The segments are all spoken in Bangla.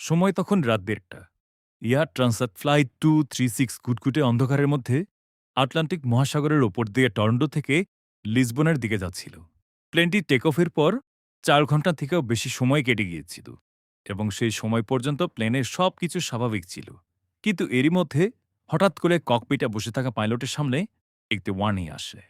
সময় তখন রাত ১:৩০। এয়ার ট্রান্সat ফ্লাইট 236 ঘুটঘুটে অন্ধকারের মধ্যে আটলান্টিক মহাসাগরের ওপর দিয়ে টরন্টো থেকে লিসবনের দিকে যাচ্ছিল। প্লেনটি টেক অফের পর ৪ ঘন্টা থেকেও বেশি সময় কেটে গিয়েছিল এবং সেই সময় পর্যন্ত প্লেনের সব কিছু স্বাভাবিক ছিল। কিন্তু এরই মধ্যে হঠাৎ করে ককপিটে বসে থাকা পাইলটের সামনে একটি ওয়ার্নিং আসে।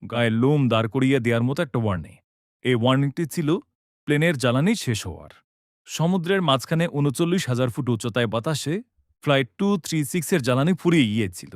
গায়ে লোম দাঁড় করিয়ে দেওয়ার মতো একটা ওয়ার্নিং। এই ওয়ার্নিংটি ছিল প্লেনের জ্বালানি শেষ হওয়ার। সমুদ্রের মাঝখানে ৩৯,০০০ ফুট উচ্চতায় বাতাসে ফ্লাইট 236 এর জ্বালানি ফুরিয়ে গিয়েছিল।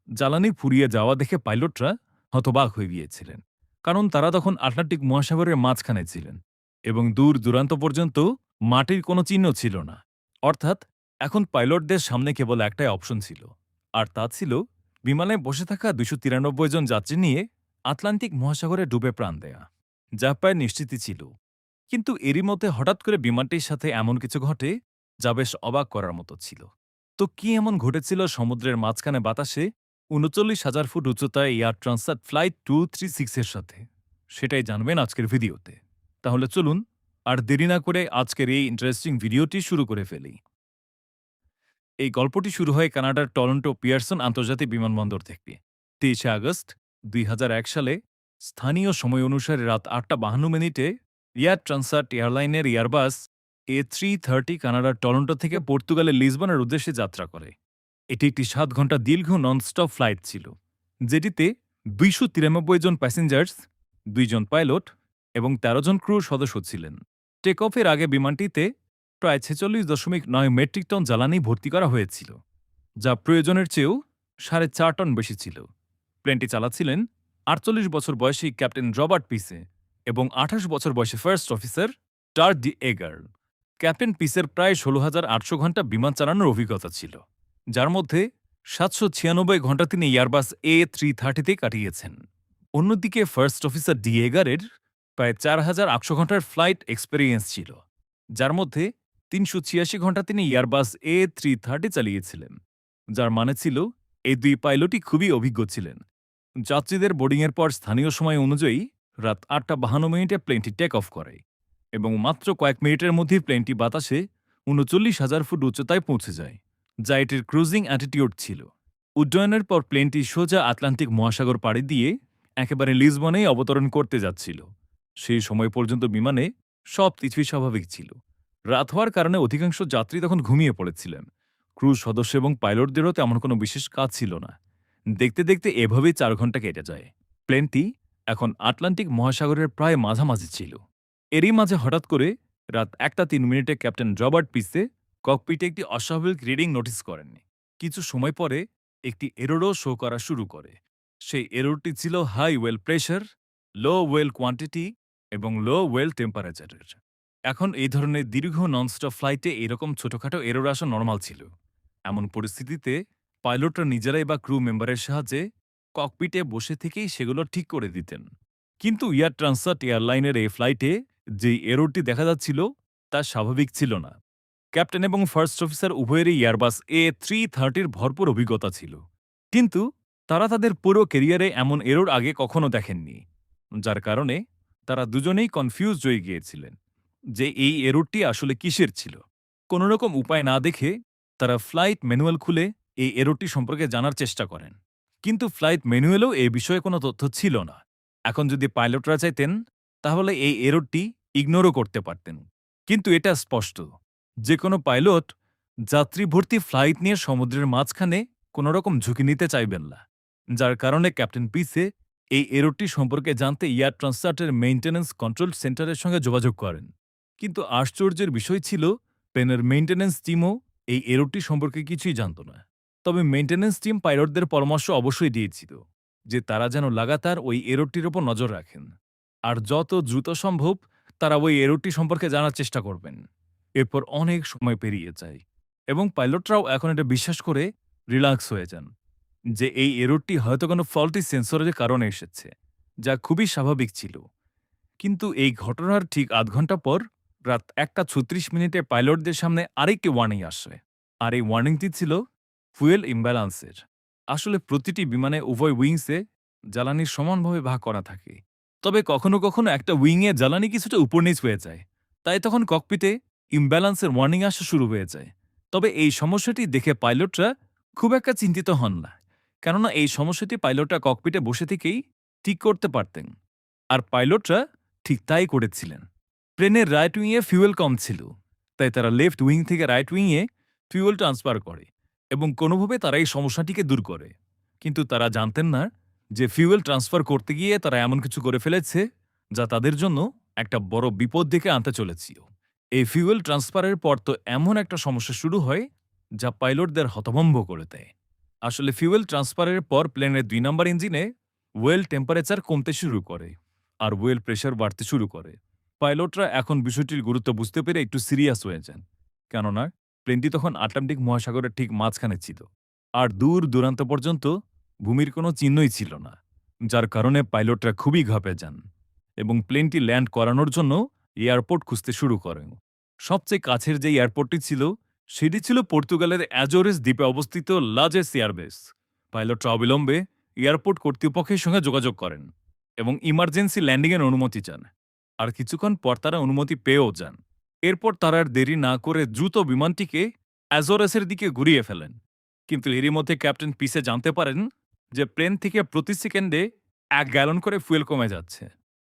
জ্বালানি ফুরিয়ে যাওয়া দেখে পাইলটরা হতবাক হয়ে গিয়েছিলেন, কারণ তারা তখন আটলান্টিক মহাসাগরের মাঝখানে ছিলেন এবং দূর দূরান্ত পর্যন্ত মাটির কোনো চিহ্ন ছিল না। অর্থাৎ এখন পাইলটদের সামনে কেবল একটাই অপশন ছিল, আর তা ছিল বিমানে বসে থাকা ২৯৩ জন যাত্রী নিয়ে আটলান্টিক মহাসাগরে ডুবে প্রাণ দেয়া, যা প্রায় নিশ্চিতই ছিল। কিন্তু এরই মধ্যে হঠাৎ করে বিমানটির সাথে এমন কিছু ঘটে যা বেশ অবাক করার মতো ছিল। তো কি এমন ঘটেছিল সমুদ্রের মাঝখানে বাতাসে ৩৯,০০০ ফুট উচ্চতায় এয়ার ট্রান্সat ফ্লাইট 236 এর সাথে? সেটাই জানবেন আজকের ভিডিওতে। তাহলে চলুন আর দেরি না করে আজকের এই ইন্টারেস্টিং ভিডিওটি শুরু করে ফেলি। এই গল্পটি শুরু হয় কানাডার টরন্টো পিয়ারসন আন্তর্জাতিক বিমানবন্দর থেকে ২৩ আগস্ট ২০০১ সালে। স্থানীয় সময় অনুসারে রাত ৮:৫২ এয়ার ট্রান্সat এয়ারলাইনের এয়ারবাস A330 কানাডার টরন্টো থেকে পর্তুগালের লিসবনের উদ্দেশ্যে যাত্রা করে। এটি একটি ৭ ঘন্টা দীর্ঘ ননস্টপ ফ্লাইট ছিল, যেটিতে ২৯৩ জন প্যাসেঞ্জার্স, ২ জন পাইলট এবং ১৩ জন ক্রু সদস্য ছিলেন। টেক অফের আগে বিমানটিতে প্রায় ৪৬.৯ মেট্রিক টন জ্বালানি ভর্তি করা হয়েছিল, যা প্রয়োজনের চেয়েও ৪.৫ টন বেশি ছিল। প্লেনটি চালাচ্ছিলেন ৪৮ বছর বয়সী ক্যাপ্টেন রবার্ট পিসে এবং ২৮ বছর বয়সী ফার্স্ট অফিসার টার ডি এগার। ক্যাপ্টেন পিসের প্রায় ১৬,৮০০ ঘণ্টা বিমান চালানোর অভিজ্ঞতা ছিল, যার মধ্যে ৭৯৬ ঘণ্টা তিনি এয়ারবাস A330-তে কাটিয়েছেন। অন্যদিকে ফার্স্ট অফিসার ডি এগারের প্রায় ৪,৮০০ ঘণ্টার ফ্লাইট এক্সপেরিয়েন্স ছিল, যার মধ্যে ৩৮৬ ঘণ্টা তিনি এয়ারবাস A330 চালিয়েছিলেন, যার মানে ছিল এই দুই পাইলটই খুবই অভিজ্ঞ ছিলেন। যাত্রীদের বোর্ডিংয়ের পর স্থানীয় সময় অনুযায়ী রাত ৮:৫২ প্লেনটি টেক অফ করে এবং মাত্র কয়েক মিনিটের মধ্যেই প্লেনটি বাতাসে ৩৯,০০০ ফুট উচ্চতায় পৌঁছে যায়, যা এটির ক্রুজিং অ্যাটিটিউড ছিল। উড্ডয়নের পর প্লেনটি সোজা আটলান্টিক মহাসাগর পাড়ি দিয়ে একেবারে লিসবনেই অবতরণ করতে যাচ্ছিল। সেই সময় পর্যন্ত বিমানে সব কিছুই স্বাভাবিক ছিল। রাত হওয়ার কারণে অধিকাংশ যাত্রী তখন ঘুমিয়ে পড়েছিলেন। ক্রুজ সদস্য এবং পাইলটদেরও তেমন কোনো বিশেষ কাজ ছিল না। দেখতে দেখতে এভাবেই ৪ ঘন্টা কেটে যায়। প্লেনটি এখন আটলান্টিক মহাসাগরের প্রায় মাঝামাঝি ছিল। এরই মাঝে হঠাৎ করে রাত ১:০৩ ক্যাপ্টেন রবার্ট পিসে ককপিটে একটি অস্বাভাবিক রিডিং নোটিস করেন। কিছু সময় পরে একটি এররও শো করা শুরু করে। সেই এররটি ছিল হাই ওয়েল প্রেশার, লো ওয়েল কোয়ান্টিটি এবং লো ওয়েল টেম্পারেচারের। এখন এই ধরনের দীর্ঘ ননস্টপ ফ্লাইটে এরকম ছোটখাটো এরর আসা নর্মাল ছিল। এমন পরিস্থিতিতে পাইলটরা নিজেরাই বা ক্রু মেম্বারের সাহায্যে ককপিটে বসে থেকেই সেগুলো ঠিক করে দিতেন। কিন্তু এয়ার ট্রান্সat এয়ারলাইনের এই ফ্লাইটে যেই এররটি দেখা যাচ্ছিল তা স্বাভাবিক ছিল না। ক্যাপ্টেন এবং ফার্স্ট অফিসার উভয়েরই এয়ারবাস A330-র ভরপুর অভিজ্ঞতা ছিল, কিন্তু তারা তাদের পুরো কেরিয়ারে এমন এরর আগে কখনো দেখেননি, যার কারণে তারা দুজনেই কনফিউজড হয়ে গিয়েছিলেন যে এই এররটি আসলে কিসের ছিল। কোনোরকম উপায় না দেখে তারা ফ্লাইট ম্যানুয়াল খুলে এই এররটি সম্পর্কে জানার চেষ্টা করেন, কিন্তু ফ্লাইট ম্যানুয়ালেও এ বিষয়ে কোনো তথ্য ছিল না। এখন যদি পাইলটরা চাইতেন তাহলে এই এররটি ইগনোরও করতে পারতেন, কিন্তু এটা স্পষ্ট যে কোনো পাইলট যাত্রী ভর্তি ফ্লাইট নিয়ে সমুদ্রের মাঝখানে কোনোরকম ঝুঁকি নিতে চাইবেন না, যার কারণে ক্যাপ্টেন পিসে এই এররটি সম্পর্কে জানতে এয়ার ট্রান্সাটের মেইনটেন্যান্স কন্ট্রোল সেন্টারের সঙ্গে যোগাযোগ করেন। কিন্তু আশ্চর্যের বিষয় ছিল প্লেনের মেইনটেন্যান্স টিমও এই এররটি সম্পর্কে কিছুই জানত না। তবে মেইনটেন্যান্স টিম পাইলটদের পরামর্শ অবশ্যই দিয়েছিল যে তারা যেন লাগাতার ওই এররটির ওপর নজর রাখেন আর যত দ্রুত সম্ভব তারা ওই এররটি সম্পর্কে জানার চেষ্টা করবেন। এরপর অনেক সময় পেরিয়ে যায় এবং পাইলটরাও এখন এটা বিশ্বাস করে রিল্যাক্স হয়ে যান যে এই এররটি হয়তো কোনো ফল্টি সেন্সরের কারণে এসেছে, যা খুবই স্বাভাবিক ছিল। কিন্তু এই ঘটনার ঠিক আধ ঘন্টা পর রাত ১:৩৬ পাইলটদের সামনে আরেকটি ওয়ার্নিং আসে, আর এই ওয়ার্নিংটি ছিল ফুয়েল ইমব্যালেন্সের। আসলে প্রতিটি বিমানে উভয় উইংসে জ্বালানি সমানভাবে ভাগ করা থাকে, তবে কখনো কখনো একটা উইংয়ে জ্বালানি কিছুটা উপর নিচ হয়ে যায়। তাই তখন ককপিটে ইমব্যালেন্সের ওয়ার্নিং আসা শুরু হয়ে যায়। তবে এই সমস্যাটি দেখে পাইলটরা খুব একটা চিন্তিত হন না, কেননা এই সমস্যাটি পাইলটরা ককপিটে বসে থেকেই ঠিক করতে পারতেন। আর পাইলটরা ঠিক তাই করেছিলেন। প্লেনের রাইট উইংয়ে ফিউয়েল কম ছিল, তাই তারা লেফট উইং থেকে রাইট উইংয়ে ফিউয়েল ট্রান্সফার করে এবং কোনোভাবে তারা এই সমস্যাটিকে দূর করে। কিন্তু তারা জানতেন না যে ফিউয়েল ট্রান্সফার করতে গিয়ে তারা এমন কিছু করে ফেলেছে যা তাদের জন্য একটা বড় বিপদ ডেকে আনতে চলেছিল। এই ফিউয়েল ট্রান্সফারের পর তো এমন একটা সমস্যা শুরু হয় যা পাইলটদের হতভম্ব করে দেয়। আসলে ফিউয়েল ট্রান্সফারের পর প্লেনের ২ নম্বর ইঞ্জিনে ওয়েল টেম্পারেচার কমতে শুরু করে আর ওয়েল প্রেশার বাড়তে শুরু করে। পাইলটরা এখন বিষয়টির গুরুত্ব বুঝতে পেরে একটু সিরিয়াস হয়ে যান, কেননা প্লেনটি তখন আটলান্টিক মহাসাগরের ঠিক মাঝখানে ছিল আর দূর দূরান্ত পর্যন্ত ভূমির কোনো চিহ্নই ছিল না, যার কারণে পাইলটরা খুবই ঘাবড়ে যান এবং প্লেনটি ল্যান্ড করানোর জন্য এয়ারপোর্ট খুঁজতে শুরু করেন। সবচেয়ে কাছের যে এয়ারপোর্টটি ছিল সেটি ছিল পর্তুগালের অ্যাজোরেস দ্বীপে অবস্থিত লাজেস এয়ারবেস। পাইলটরা অবিলম্বে এয়ারপোর্ট কর্তৃপক্ষের সঙ্গে যোগাযোগ করেন এবং ইমার্জেন্সি ল্যান্ডিংয়ের অনুমতি চান। আর কিছুক্ষণ পর তারা অনুমতি পেয়েও যান। এরপর তারা আর দেরি না করে দ্রুত বিমানটিকে অ্যাজোরেসের দিকে ঘুরিয়ে ফেলেন। কিন্তু এরই মধ্যে ক্যাপ্টেন পিসে জানতে পারেন যে প্লেন থেকে প্রতি সেকেন্ডে ১ গ্যালন করে ফুয়েল কমে যাচ্ছে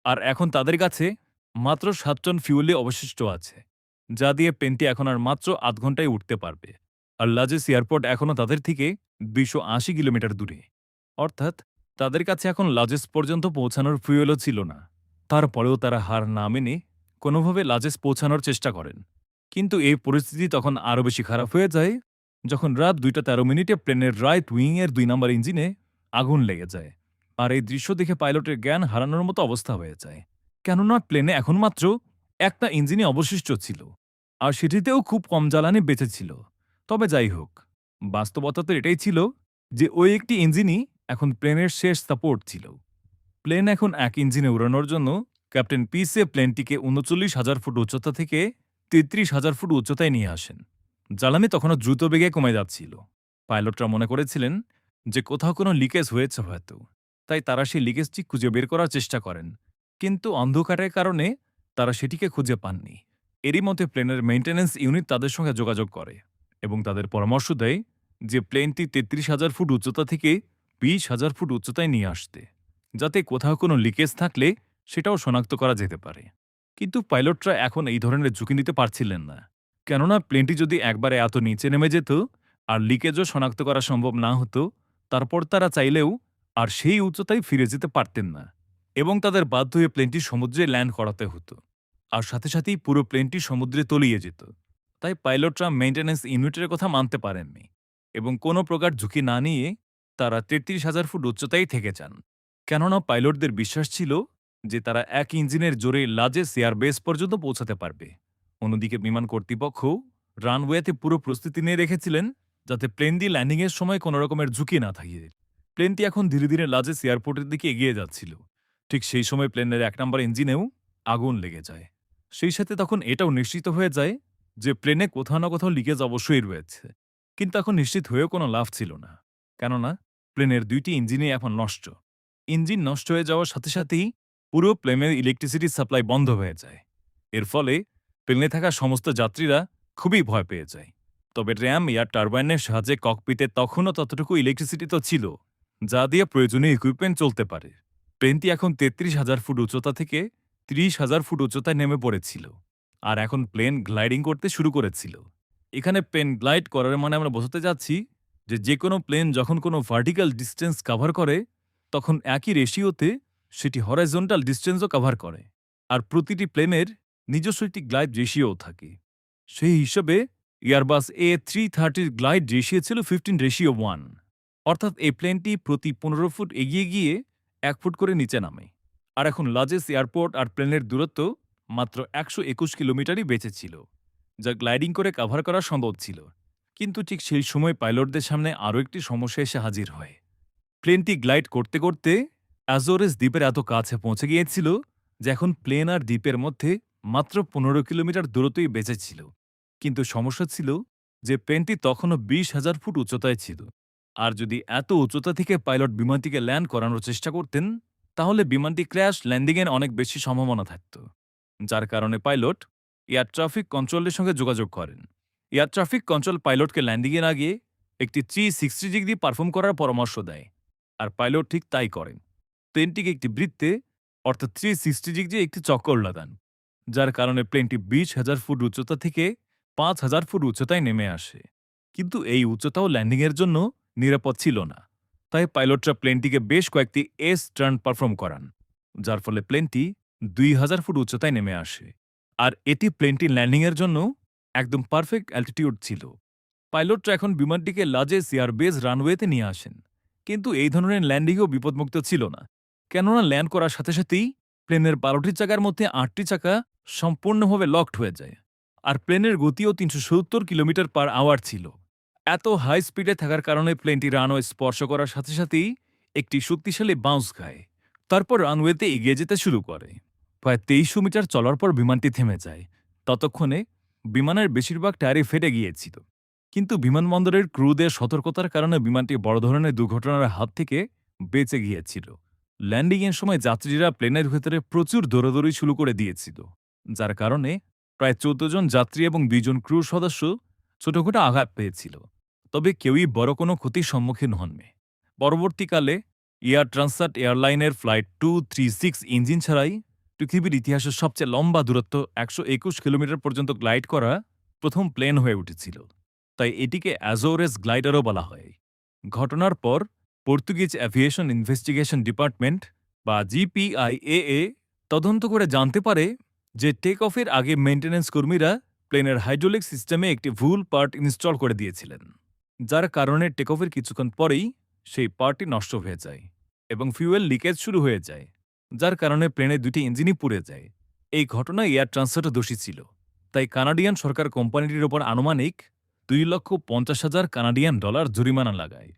আর এখন তাদের কাছে মাত্র ৭ টন ফিউলই অবশিষ্ট আছে, যা দিয়ে প্লেনটি এখন আর মাত্র ৮ ঘন্টায় উঠতে পারবে। আর লাজেস এয়ারপোর্ট এখনও তাদের থেকে ২৮০ কিলোমিটার দূরে, অর্থাৎ তাদের কাছে এখন লাজেস পর্যন্ত পৌঁছানোর ফুয়েলও ছিল না। তারপরেও তারা হার না মেনে কোনোভাবে লাজেস পৌঁছানোর চেষ্টা করেন। কিন্তু এই পরিস্থিতি তখন আরও বেশি খারাপ হয়ে যায় যখন রাত ২টা ১৩ প্লেনের রাইট উইংয়ের ২ নম্বর ইঞ্জিনে আগুন লেগে যায়। আর এই দৃশ্য দেখে পাইলটের জ্ঞান হারানোর মতো অবস্থা হয়ে যায়, কেননা প্লেনে এখন মাত্র একটা ইঞ্জিনই অবশিষ্ট ছিল আর সেটিতেও খুব কম জ্বালানি বেঁচেছিল। তবে যাই হোক, বাস্তবতা তো এটাই ছিল যে ওই একটি ইঞ্জিনই এখন প্লেনের শেষ সাপোর্ট ছিল। প্লেন এখন এক ইঞ্জিনে উড়ানোর জন্য ক্যাপ্টেন পিসে প্লেনটিকে ৩৯,০০০ ফুট উচ্চতা থেকে ৩৩,০০০ ফুট উচ্চতায় নিয়ে আসেন। জ্বালানি তখনও দ্রুত বেগে কমে যাচ্ছিল। পাইলটরা মনে করেছিলেন যে কোথাও কোনো লিকেজ হয়েছে হয়তো, তাই তারা সেই লিকেজটি খুঁজে বের করার চেষ্টা করেন, কিন্তু অন্ধকারের কারণে তারা সেটিকে খুঁজে পাননি। এরই মধ্যে প্লেনের মেইনটেন্যান্স ইউনিট তাদের সঙ্গে যোগাযোগ করে এবং তাদের পরামর্শ দেয় যে প্লেনটি ৩৩,০০০ ফুট উচ্চতা থেকে ২০,০০০ ফুট উচ্চতায় নিয়ে আসতে, যাতে কোথাও কোনো লিকেজ থাকলে সেটাও শনাক্ত করা যেতে পারে। কিন্তু পাইলটরা এখন এই ধরনের ঝুঁকি নিতে পারছিলেন না, কেননা প্লেনটি যদি একবারে এত নিচে নেমে যেত আর লিকেজও শনাক্ত করা সম্ভব না হতো, তারপর তারা চাইলেও আর সেই উচ্চতায় ফিরে যেতে পারতেন না এবং তাদের বাধ্য হয়ে প্লেনটি সমুদ্রে ল্যান্ড করাতে হতো আর সাথে সাথেই পুরো প্লেনটি সমুদ্রে তলিয়ে যেত। তাই পাইলটরা মেইনটেন্যান্স ইউনিটের কথা মানতে পারেননি এবং কোনো প্রকার ঝুঁকি না নিয়ে তারা ৩৩,০০০ ফুট উচ্চতায় থেকে যান, কেননা পাইলটদের বিশ্বাস ছিল যে তারা এক ইঞ্জিনের জোরে লাজেস এয়ারবেস পর্যন্ত পৌঁছাতে পারবে। অন্যদিকে বিমান কর্তৃপক্ষ রানওয়েতে পুরো প্রস্তুতি নিয়ে রেখেছিলেন যাতে প্লেন দিয়ে ল্যান্ডিংয়ের সময় কোনো রকমের ঝুঁকি না থাকে। প্লেনটি এখন ধীরে ধীরে লাজেস এয়ারপোর্টের দিকে এগিয়ে যাচ্ছিল। ঠিক সেই সময় প্লেনের ১ নম্বর ইঞ্জিনেও আগুন লেগে যায়। সেই সাথে তখন এটাও নিশ্চিত হয়ে যায় যে প্লেনে কোথাও না কোথাও লিকেজ অবশ্যই রয়েছে, কিন্তু এখন নিশ্চিত হয়েও কোনো লাভ ছিল না, কেননা প্লেনের ২টি ইঞ্জিনই এখন নষ্ট। ইঞ্জিন নষ্ট হয়ে যাওয়ার সাথে সাথেই পুরো প্লেনের ইলেকট্রিসিটি সাপ্লাই বন্ধ হয়ে যায়। এর ফলে প্লেনে থাকা সমস্ত যাত্রীরা খুবই ভয় পেয়ে যায়। তবে র্যাম এয়ার টারবাইনের সাহায্যে ককপিটে তখনও ততটুকু ইলেকট্রিসিটি তো ছিল যা দিয়ে প্রয়োজনীয় ইকুইপমেন্ট চলতে পারে। প্লেনটি এখন ৩৩,০০০ ফুট উচ্চতা থেকে ৩০,০০০ ফুট উচ্চতায় নেমে পড়েছিল আর এখন প্লেন গ্লাইডিং করতে শুরু করেছিল। এখানে প্লেন গ্লাইড করার মানে আমরা বোঝাতে যাচ্ছি যে কোনো প্লেন যখন কোনো ভার্টিক্যাল ডিস্টেন্স কভার করে তখন একই রেশিওতে সেটি হরাইজন্টাল ডিস্টেন্সও কভার করে আর প্রতিটি প্লেনের নিজস্ব একটি গ্লাইড রেশিও থাকে। সেই হিসেবে এয়ারবাস A330 গ্লাইড রেশিও ছিল 15:1, অর্থাৎ এই প্লেনটি প্রতি ১৫ ফুট এগিয়ে গিয়ে ১ ফুট করে নিচে নামে। আর এখন লাজেস এয়ারপোর্ট আর প্লেনের দূরত্ব মাত্র ১২১ কিলোমিটারই বেঁচে ছিল, যা গ্লাইডিং করে কভার করা সম্ভব ছিল। কিন্তু ঠিক সেই সময় পাইলটদের সামনে আরও একটি সমস্যা এসে হাজির হয়। প্লেনটি গ্লাইড করতে করতে অ্যাজোরেস দ্বীপের এত কাছে পৌঁছে গিয়েছিল যে এখন প্লেন আর দ্বীপের মধ্যে মাত্র ১৫ কিলোমিটার দূরত্বই বেঁচে ছিল। কিন্তু সমস্যা ছিল যে প্লেনটি তখনও ২০,০০০ ফুট উচ্চতায় ছিল, আর যদি এত উচ্চতা থেকে পাইলট বিমানটিকে ল্যান্ড করানোর চেষ্টা করতেন তাহলে বিমানটি ক্র্যাশ ল্যান্ডিংয়ের অনেক বেশি সম্ভাবনা থাকত, যার কারণে পাইলট এয়ার ট্রাফিক কন্ট্রোলের সঙ্গে যোগাযোগ করেন। এয়ার ট্রাফিক কন্ট্রোল পাইলটকে ল্যান্ডিংয়ে না গিয়ে একটি 360 ডিগ্রি পারফর্ম করার পরামর্শ দেয়, আর পাইলট ঠিক তাই করেন। প্লেনটিকে একটি বৃত্তে অর্থাৎ 360 ডিগ্রি একটি চক্কর লাগান, যার কারণে প্লেনটি 20,000 ফুট উচ্চতা থেকে 5,000 ফুট উচ্চতায় নেমে আসে। কিন্তু এই উচ্চতাও ল্যান্ডিংয়ের জন্য নিরাপদ ছিল না, তাই পাইলটরা প্লেনটিকে বেশ কয়েকটি এস টার্ন পারফর্ম করান, যার ফলে প্লেনটি 2,000 ফুট উচ্চতায় নেমে আসে। আর এটি প্লেনটি ল্যান্ডিংয়ের জন্য একদম পারফেক্ট অ্যালটিটিউড ছিল। পাইলটরা এখন বিমানটিকে লাজেস এয়ারবেস রানওয়েতে নিয়ে আসেন, কিন্তু এই ধরনের ল্যান্ডিংও বিপদমুক্ত ছিল না, কেননা ল্যান্ড করার সাথে সাথেই প্লেনের 12টি চাকার মধ্যে 8টি চাকা সম্পূর্ণভাবে লকড হয়ে যায়, আর প্লেনের গতিও 370 কিলোমিটার পার আওয়ার ছিল। এত হাই স্পিডে থাকার কারণে প্লেনটি রানওয়ে স্পর্শ করার সাথে সাথেই একটি শক্তিশালী বাউন্স খায়, তারপর রানওয়েতে এগিয়ে যেতে শুরু করে। প্রায় 2300 মিটার চলার পর বিমানটি থেমে যায়। ততক্ষণে বিমানের বেশিরভাগ টায়ারই ফেটে গিয়েছিল, কিন্তু বিমানবন্দরের ক্রুদের সতর্কতার কারণে বিমানটি বড় ধরনের দুর্ঘটনার হাত থেকে বেঁচে গিয়েছিল। ল্যান্ডিংয়ের সময় যাত্রীরা প্লেনের ভেতরে প্রচুর দৌড়াদৌড়ি শুরু করে দিয়েছিল, যার কারণে প্রায় 14 জন যাত্রী এবং 2 জন ক্রু সদস্য ছোটখাটো আঘাত পেয়েছিল, তবে কেউই বড় কোনো ক্ষতির সম্মুখীন হননি। পরবর্তীকালে এয়ার ট্রান্সাট এয়ারলাইনের ফ্লাইট 236 ইঞ্জিন ছাড়াই পৃথিবীর ইতিহাসের সবচেয়ে লম্বা দূরত্ব 121 কিলোমিটার পর্যন্ত গ্লাইড করা প্রথম প্লেন হয়ে উঠেছিল, তাই এটিকে অ্যাজোরেস গ্লাইডারও বলা হয়। ঘটনার পর পর্তুগিজ অ্যাভিয়েশন ইনভেস্টিগেশন ডিপার্টমেন্ট বা জিপিআইএএ তদন্ত করে জানতে পারে যে টেক অফের আগে মেইনটেন্যান্স কর্মীরা প্লেনের হাইড্রোলিক সিস্টেমে একটি ভুল পার্ট ইনস্টল করে দিয়েছিলেন, যার কারণে টেক অফের কিছুক্ষণ পরেই সেই পার্টটি নষ্ট হয়ে যায় এবং ফিউয়েল লিকেজ শুরু হয়ে যায়, যার কারণে প্লেনের 2টি ইঞ্জিনই পুড়ে যায়। এই ঘটনায় এয়ার ট্রান্সপোর্ট দোষী ছিল, তাই কানাডিয়ান সরকার কোম্পানিটির ওপর আনুমানিক $2,50,000 কানাডিয়ান ডলার জরিমানা লাগায়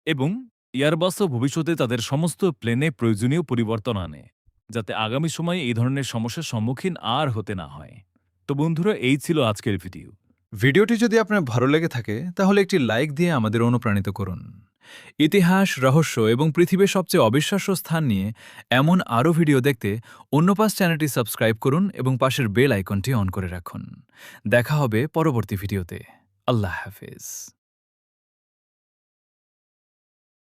এবং এয়ারবাসও ভবিষ্যতে তাদের সমস্ত প্লেনে প্রয়োজনীয় পরিবর্তন আনে, যাতে আগামী সময়ে এই ধরনের সমস্যার সম্মুখীন আর হতে না হয়। তো বন্ধুরা, এই ছিল আজকের ভিডিও। ভিডিওটি যদি আপনার ভালো লেগে থাকে তাহলে একটি লাইক দিয়ে আমাদের অনুপ্রাণিত করুন। ইতিহাস, রহস্য এবং পৃথিবীর সবচেয়ে অবিশ্বাস্য স্থান নিয়ে এমন আরও ভিডিও দেখতে অন্যপাস চ্যানেলটি সাবস্ক্রাইব করুন এবং পাশের বেল আইকনটি অন করে রাখুন। দেখা হবে পরবর্তী ভিডিওতে। আল্লাহ হাফেজ।